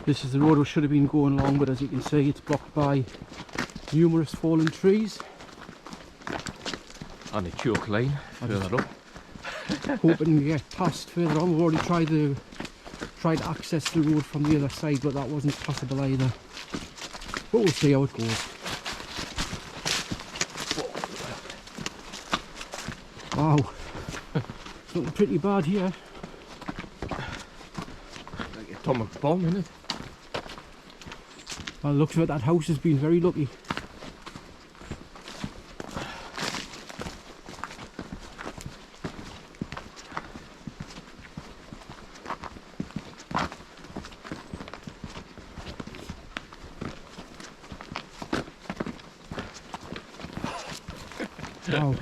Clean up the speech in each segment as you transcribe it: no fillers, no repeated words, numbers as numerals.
This is the road we should have been going along, but as you can see it's blocked by numerous fallen trees. And a choke line further up. Hoping to get past further on. We've already tried to access the road from the other side, but that wasn't possible either. But we'll see how it goes. Wow, it's looking pretty bad here. Like atomic bomb, isn't it? Well, it looks like that house has been very lucky. Wow.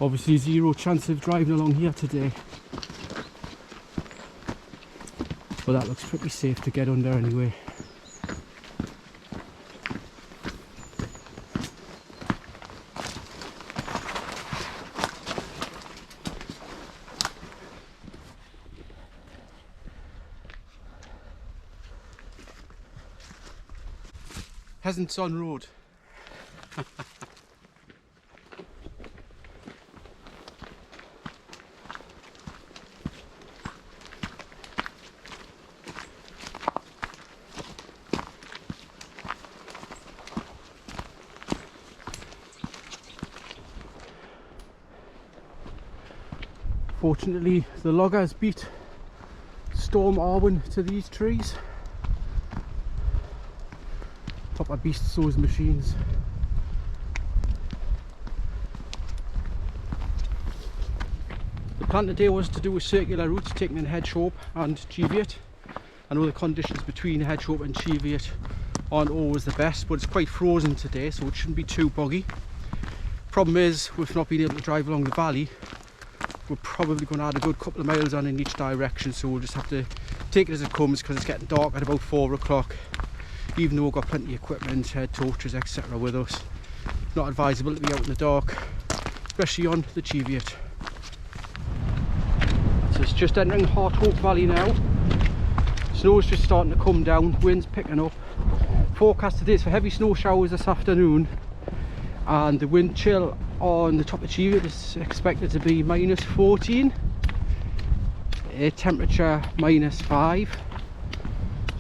Obviously zero chance of driving along here today. But that looks pretty safe to get under anyway. Peasants on road. Fortunately, the loggers beat Storm Arwen to these trees. Proper beasts, those machines. The plan today was to do a circular route taking in Hedgehope and Cheviot. I know the conditions between Hedgehope and Cheviot aren't always the best, but it's quite frozen today, so it shouldn't be too boggy. Problem is, with not being able to drive along the valley, we're probably going to add a good couple of miles on in each direction, so we'll just have to take it as it comes because it's getting dark at about 4 o'clock. Even though we've got plenty of equipment, head torches, etc. with us, not advisable to be out in the dark, especially on the Cheviot. So it's just entering Hedgehope Valley now. Snow's just starting to come down, wind's picking up. Forecast today is for heavy snow showers this afternoon, and the wind chill on the top of Cheviot is expected to be -14, temperature -5,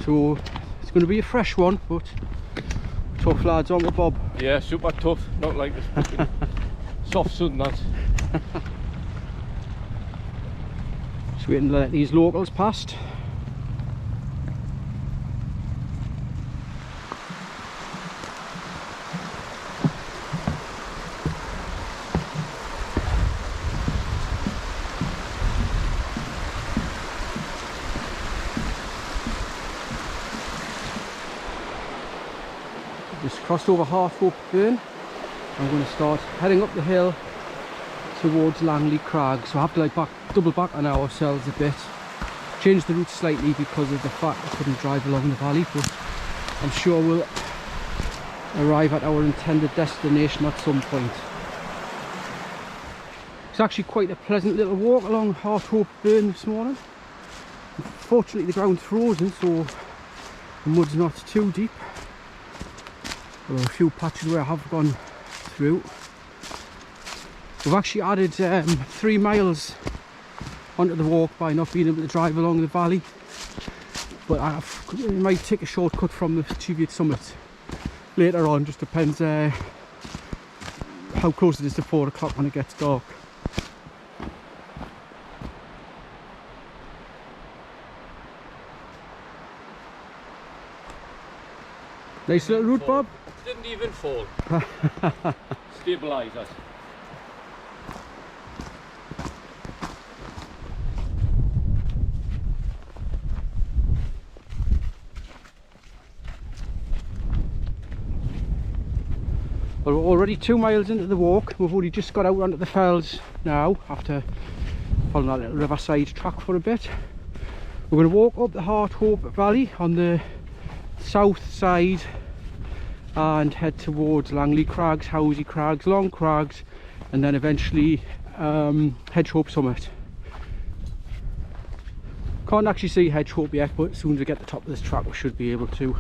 so it's going to be a fresh one, but tough lads, aren't we, Bob? Yeah, super tough, not like this soft sun that. Just waiting to let these locals past. Just crossed over Hedgehope Burn. I'm going to start heading up the hill towards Langley Crag, so I have to double back on ourselves a bit, change the route slightly because of the fact I couldn't drive along the valley, but I'm sure we'll arrive at our intended destination at some point. It's actually quite a pleasant little walk along Hedgehope Burn this morning. Fortunately the ground's frozen, so the mud's not too deep. There are a few patches where I have gone through. We've actually added 3 miles onto the walk by not being able to drive along the valley, but I might take a shortcut from the Cheviot summit later on, just depends how close it is to 4 o'clock when it gets dark. Nice little route, Bob. Didn't even fall. Stabilise us. Well, we're already 2 miles into the walk. We've only just got out onto the fells now after following that little riverside track for a bit. We're going to walk up the Hedgehope Valley on the south side and head towards Langley Crags, Housie Crags, Long Crags, and then eventually Hedgehope Summit. Can't actually see Hedgehope yet, but as soon as we get to the top of this track we should be able to.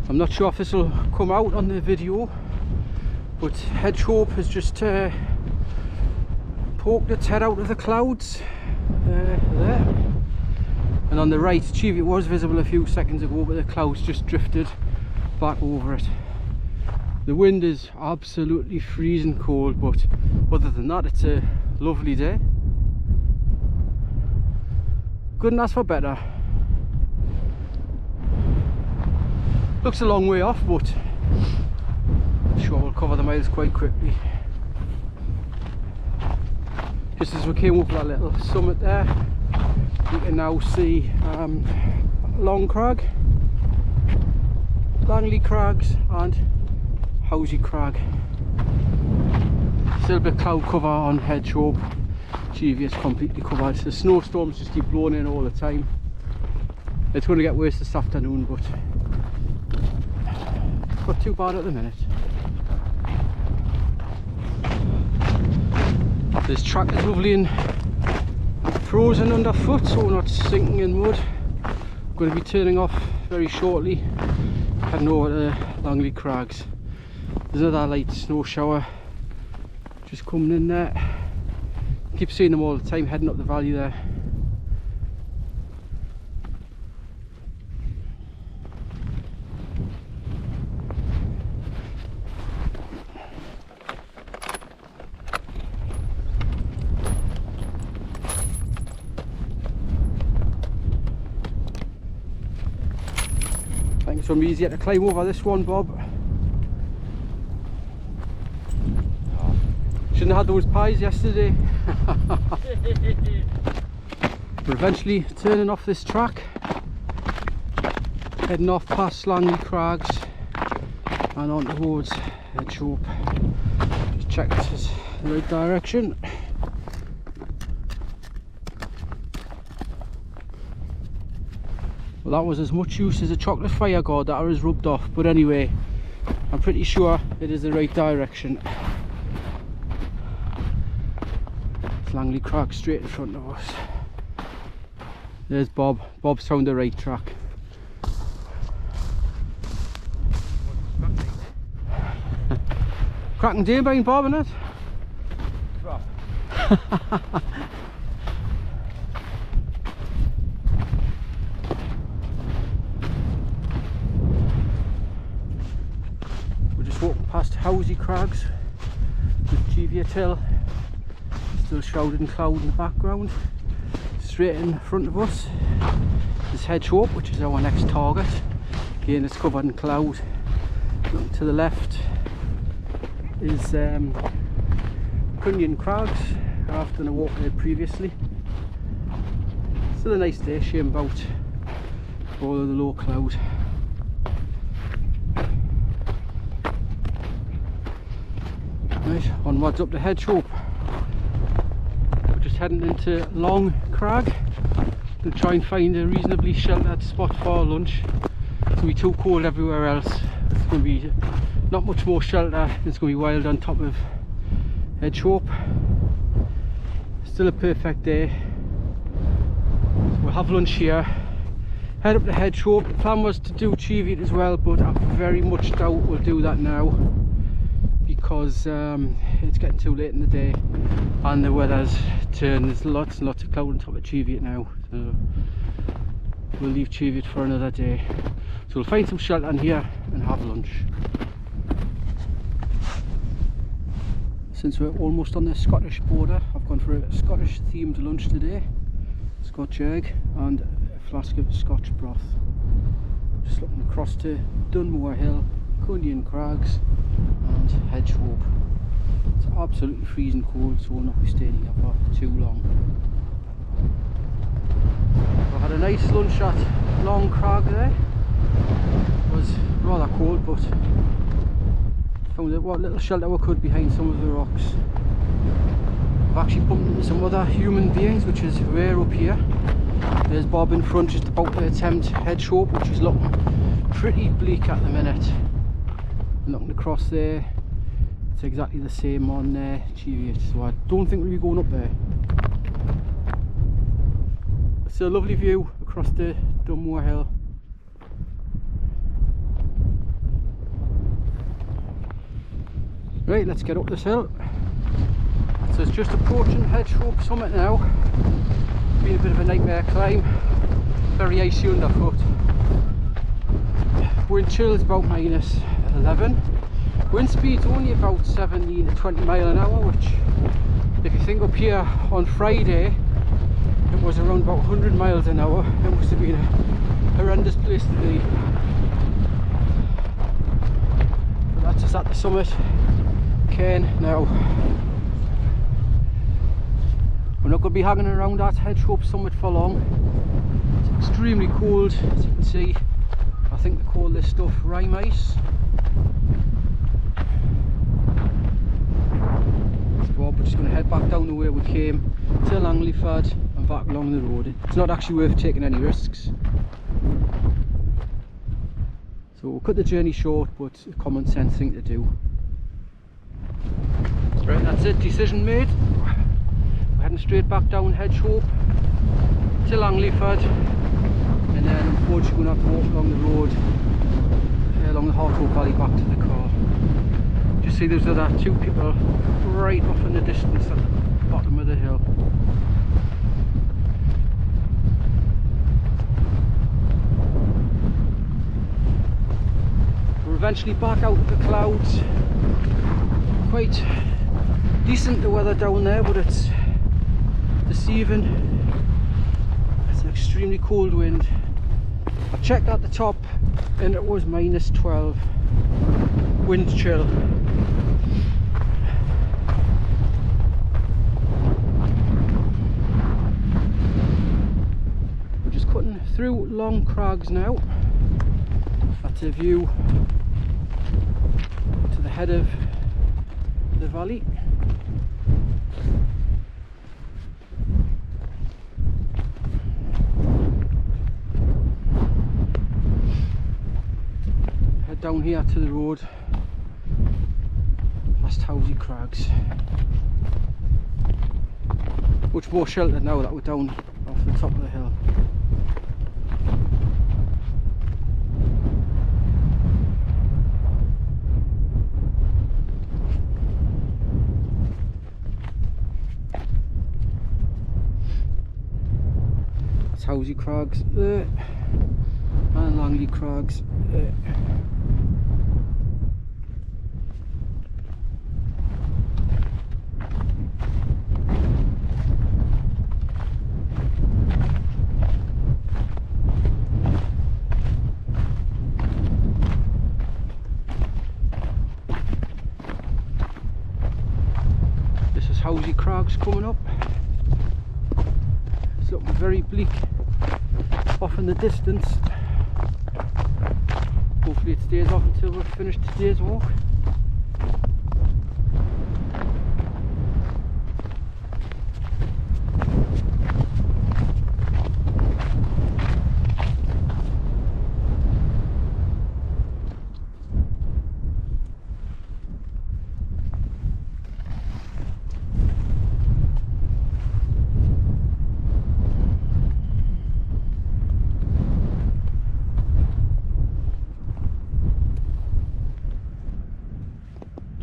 I'm not sure if this will come out on the video, but Hedgehope has just poked its head out of the clouds there. And on the right, Cheviot was visible a few seconds ago, but the clouds just drifted back over it. The wind is absolutely freezing cold, but other than that it's a lovely day. Couldn't ask for better. Looks a long way off, but I'm sure we'll cover the miles quite quickly. Just as we came up that little summit there, you can now see Long Crag, Langley Crags and Housie Crag. Still a bit of cloud cover on Hedgehope. Cheviot's completely covered. The snowstorms just keep blowing in all the time. It's going to get worse this afternoon, but not too bad at the minute. This track is lovely and frozen underfoot, so we're not sinking in mud. I'm going to be turning off very shortly, heading over to Langley Crags. There's another light snow shower just coming in there. Keep seeing them all the time heading up the valley there. I think it's going to be easier to climb over this one, Bob. Shouldn't have had those pies yesterday. We're eventually turning off this track, heading off past Langley Crags and on towards Hedgehope. Just check this is the right direction. Well, that was as much use as a chocolate fire guard that I was rubbed off, but anyway, I'm pretty sure it is the right direction. It's Langley Crag straight in front of us. There's Bob. Bob's found the right track. Cracking day behind Bob, isn't it? We're just walking past Housie Crags with Cheviot Hill still shrouded in cloud in the background. Straight in front of us is Hedgehope, which is our next target. Again, it's covered in cloud. Looking to the left is Cunion Crags. I've done a walk there previously. Still a nice day, shame about all of the low cloud. Right, onwards up to Hedgehope. We're just heading into Long Crag. We'll try and find a reasonably sheltered spot for our lunch. It's going to be too cold everywhere else. It's going to be not much more shelter. It's going to be wild on top of Hedgehope. Still a perfect day. So we'll have lunch here, head up to Hedgehope. The plan was to do Cheviot as well, but I very much doubt we'll do that now because it's getting too late in the day and the weather's turned. There's lots and lots of cloud on top of Cheviot now, so we'll leave Cheviot for another day. So we'll find some shelter in here and have lunch. Since we're almost on the Scottish border, I've gone for a Scottish themed lunch today. Scotch egg and a flask of Scotch broth. Just looking across to Dunmore Hill, Cunion Crags and Hedgehope. It's absolutely freezing cold, so we'll not be staying here for too long. I had a nice lunch at Long Crag there. It was rather cold, but found what little shelter we could behind some of the rocks. I've actually bumped into some other human beings, which is rare up here. There's Bob in front, just about to attempt Hedgehope, which is looking pretty bleak at the minute. Looking across there it's exactly the same on Cheviot, so I don't think we'll be going up there. It's a lovely view across the Dunmore Hill. Right, let's get up this hill. So it's just approaching Hedgehope summit now. Been a bit of a nightmare climb, very icy underfoot. Wind chill is about -11. Wind speed's only about 17 to 20 mile an hour, which if you think up here on Friday it was around about 100 miles an hour. It must have been a horrendous place to be. But that's us at the summit. Cairn now. We're not going to be hanging around at Hedgehope summit for long. It's extremely cold, as you can see. I think they call this stuff rime ice. So we're just going to head back down the way we came to Langleyford and back along the road. It's not actually worth taking any risks. So we'll cut the journey short, but a common sense thing to do. Right, that's it, decision made. Heading straight back down Hedgehope to Langleyford, and then unfortunately we're going to have to walk along the road along the Hedgehope Valley back to the car. Just see there's other two people right off in the distance at the bottom of the hill. We're eventually back out of the clouds. Quite decent the weather down there, but it's deceiving. It's an extremely cold wind. I checked at the top and it was -12 wind chill. We're just cutting through long crags now. That's a view to the head of the valley. Down here to the road, past Housie Crags. Much more sheltered now that we're down off the top of the hill. That's Housie Crags there, and Langley Crags there. Housie Crags coming up. It's looking very bleak off in the distance. Hopefully it stays off until we've finished today's walk.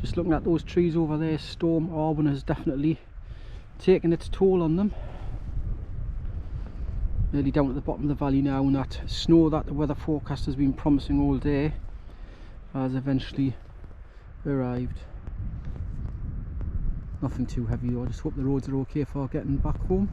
Just looking at those trees over there, Storm Arwen has definitely taken its toll on them. Nearly down at the bottom of the valley now, and that snow that the weather forecast has been promising all day has eventually arrived. Nothing too heavy though, I just hope the roads are okay for getting back home.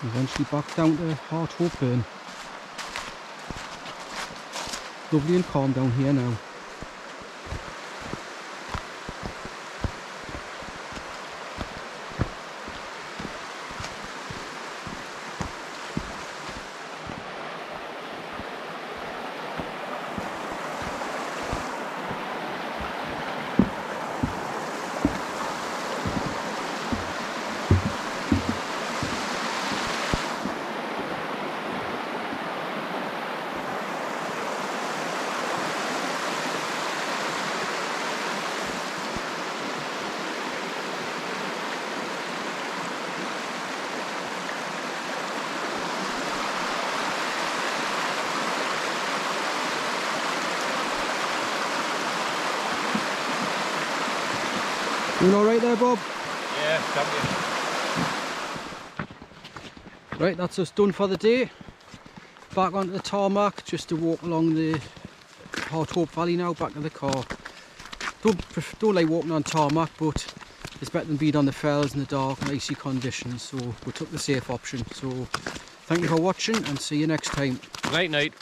Eventually back down to Hedgehope Burn. Lovely and calm down here now. Doing alright there, Bob? Yeah, champion. Right, that's us done for the day. Back onto the tarmac just to walk along the Hedgehope Valley now, back to the car. Don't like walking on tarmac, but it's better than being on the fells in the dark and icy conditions, so we took the safe option. So thank you for watching and see you next time. Night night.